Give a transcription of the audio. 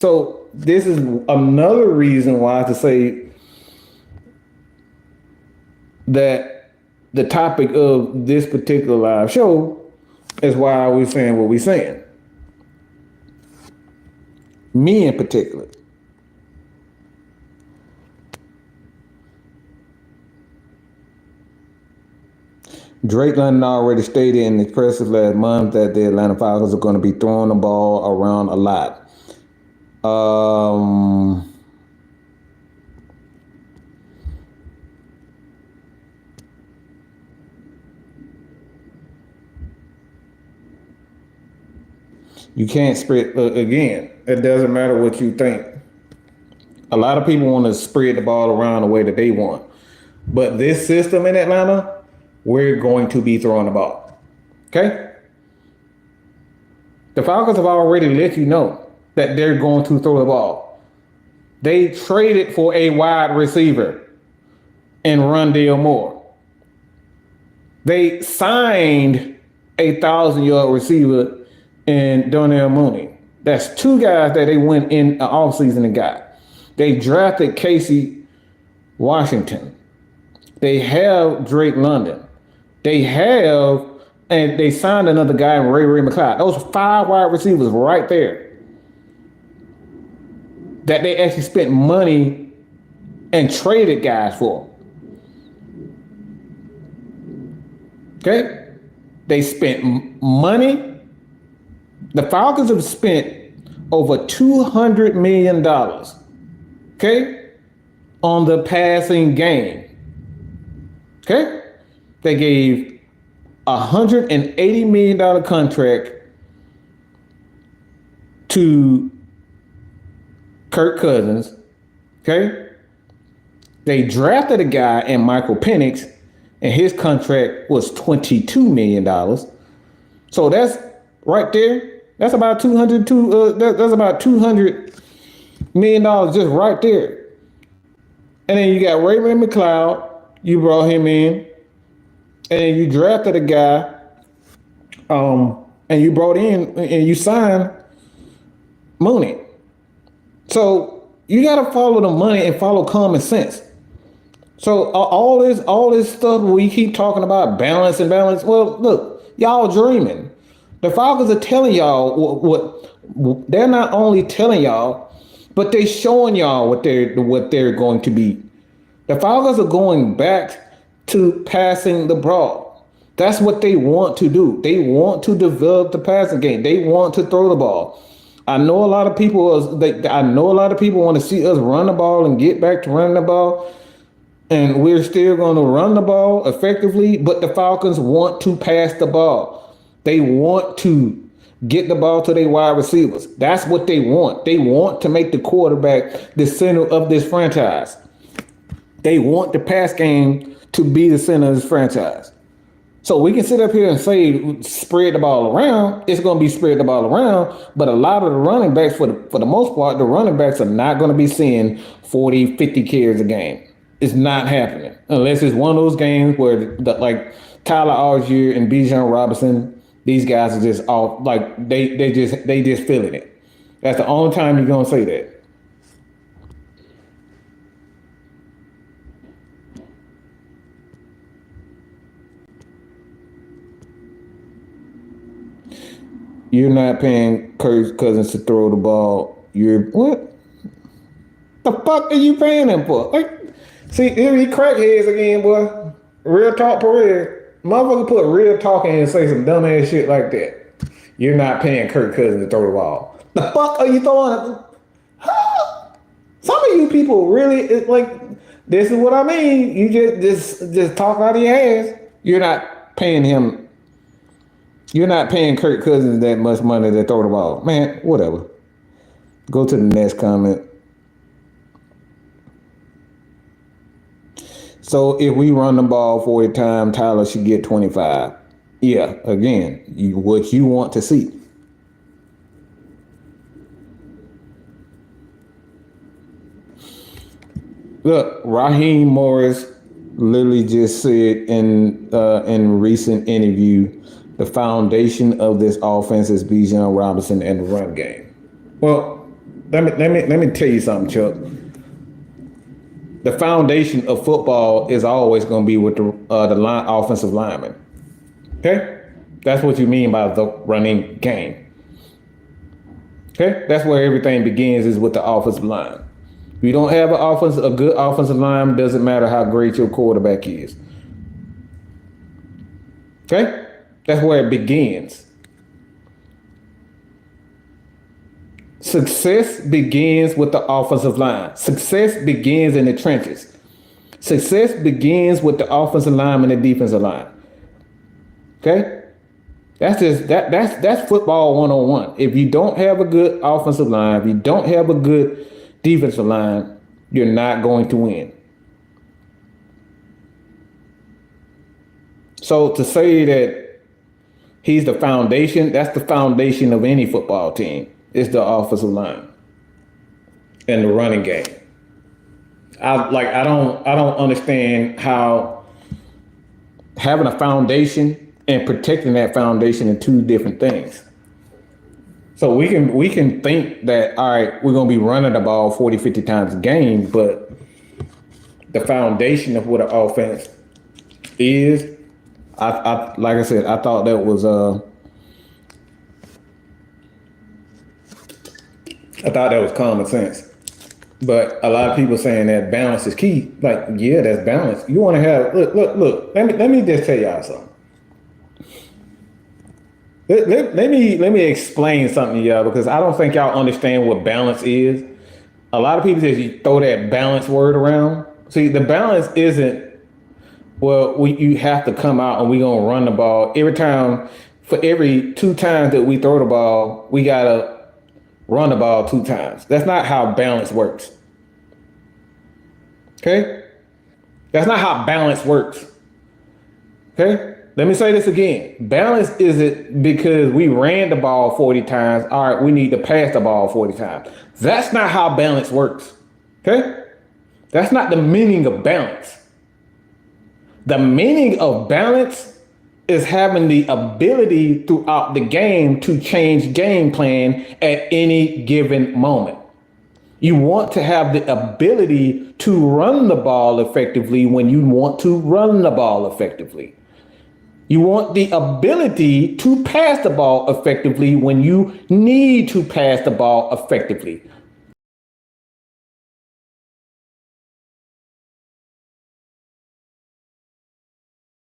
So this is another reason why to say that the topic of this particular live show is why we're saying what we're saying. Me in particular. Drake London already stated in his presses last month that the Atlanta Falcons are going to be throwing the ball around a lot. You can't spread, again, it doesn't matter what you think. A lot of people want to spread the ball around the way that they want. But this system in Atlanta, we're going to be throwing the ball. Okay? The Falcons have already let you know that they're going to throw the ball. They traded for a wide receiver in Rondale Moore. They signed a 1,000-yard receiver in Darnell Mooney. That's two guys that they went in the offseason and got. They drafted Casey Washington. They have Drake London. They have, and they signed another guy, Ray McLeod. Those 5 wide receivers right there that they actually spent money and traded guys for. Okay? They spent money. The Falcons have spent over $200 million, okay, on the passing game. Okay? They gave a $180 million contract to Kirk Cousins. Okay? They drafted a guy in Michael Penix, and his contract was $22 million. So that's right there. That's about that's about $200 million just right there. And then you got Raymond McLeod. You brought him in, and then you drafted a guy, and you brought in and you signed Mooney. So you got to follow the money and follow common sense. So all this stuff we keep talking about balance. Well, look, y'all dreaming. The Falcons are telling y'all what they're not only telling y'all, but they're showing y'all what they're going to be. The Falcons are going back to passing the ball. That's what they want to do. They want to develop the passing game. They want to throw the ball. I know a lot of people want to see us run the ball and get back to running the ball. And we're still going to run the ball effectively, but the Falcons want to pass the ball. They want to get the ball to their wide receivers. That's what they want. They want to make the quarterback the center of this franchise. They want the pass game to be the center of this franchise. So we can sit up here and say spread the ball around. It's going to be spread the ball around, but a lot of the running backs, for the most part, the running backs are not going to be seeing 40, 50 carries a game. It's not happening unless it's one of those games where like Tyler Algier and Bijan Robinson, these guys are just off, like they just feeling it. That's the only time you're gonna say that. You're not paying Kirk Cousins to throw the ball. What? The fuck are you paying him for? Like, see, here he crackheads again, boy. Real talk for real. Motherfucker put real talk in and say some dumb ass shit like that. You're not paying Kirk Cousins to throw the ball. The fuck are you throwing? Some of you people really, like, this is what I mean. You just talk out of your ass. You're not paying him. You're not paying Kirk Cousins that much money to throw the ball. Man, whatever. Go to the next comment. So if we run the ball 40 times, Tyler should get 25. Yeah, again, what you want to see. Look, Raheem Morris literally just said in recent interview, the foundation of this offense is Bijan Robinson and the run game. Well, let me tell you something, Chuck. The foundation of football is always going to be with the line offensive lineman. Okay, that's what you mean by the running game. Okay, that's where everything begins, is with the offensive line. If you don't have a good offensive line, doesn't matter how great your quarterback is. Okay, that's where it begins. Success begins with the offensive line. Success begins in the trenches. Success begins with the offensive line and the defensive line. Okay? That's football 101. If you don't have a good offensive line, if you don't have a good defensive line, you're not going to win. So to say that he's the foundation, that's the foundation of any football team. It's the offensive line and the running game. I don't understand how having a foundation and protecting that foundation are two different things. So we can think that, all right, we're going to be running the ball 40, 50 times a game, but the foundation of what an offense is, I like I said, I thought that was common sense. But a lot of people saying that balance is key. Like, yeah, that's balance. You want to have look. Let me just tell y'all something. Let me explain something to y'all, because I don't think y'all understand what balance is. A lot of people just throw that balance word around. See, the balance isn't, well, you have to come out and we're gonna run the ball every time. For every 2 times that we throw the ball, we gotta run the ball 2 times. That's not how balance works. Okay? That's not how balance works. Okay? Let me say this again. Balance isn't because we ran the ball 40 times. All right, we need to pass the ball 40 times. That's not how balance works. Okay? That's not the meaning of balance. The meaning of balance is having the ability throughout the game to change game plan at any given moment. You want to have the ability to run the ball effectively when you want to run the ball effectively. You want the ability to pass the ball effectively when you need to pass the ball effectively.